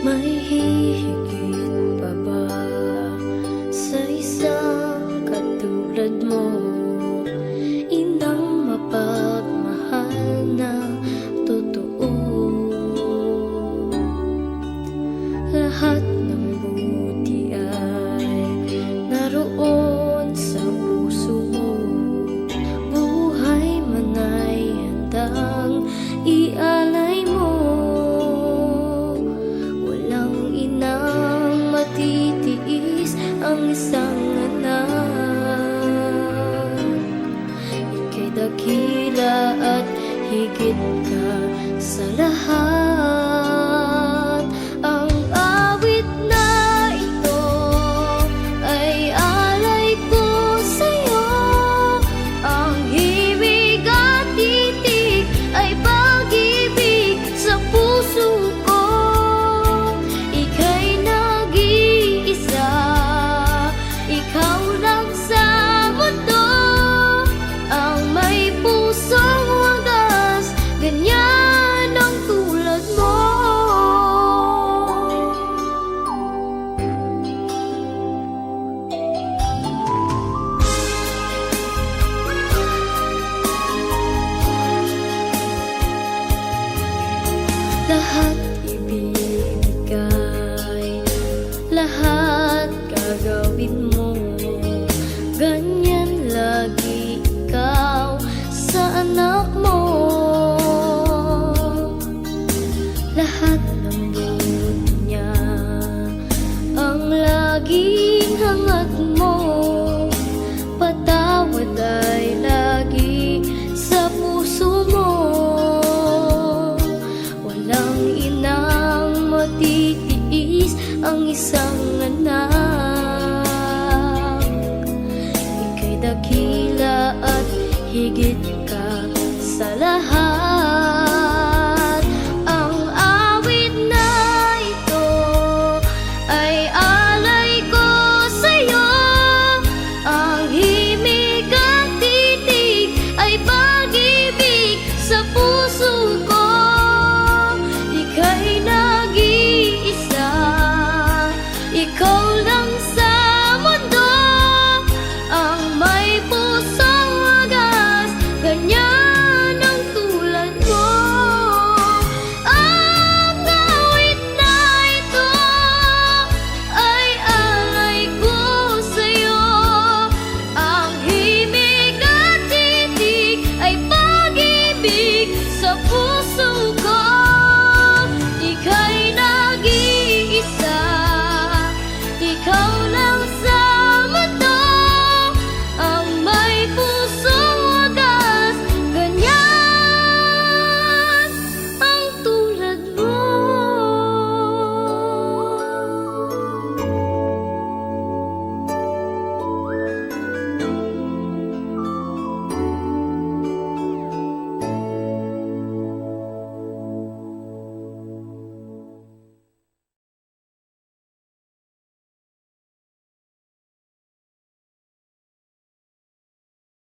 May hihigit pa ba sa isang katulad mo? Inang mapagmahal na totoo. Lahat ng buti ay naroon sa puso mo. Buhay man ay handang ialay mo. Walang inang matitiis ang isang anak. Ika'y dakila at higit ka sa lahat. Ang awit na ito ay alay ko sa'yo. Ang himig at titig ay pag-ibig sa puso ko. Ika'y nag-iisa, ikaw lang sa mundo. Ang may pusong wagas, ganyan ang tulad mo. Lahat ibibigay, lahat gagawin mo. Ganyan lagi ikaw sa anak mo. Lahat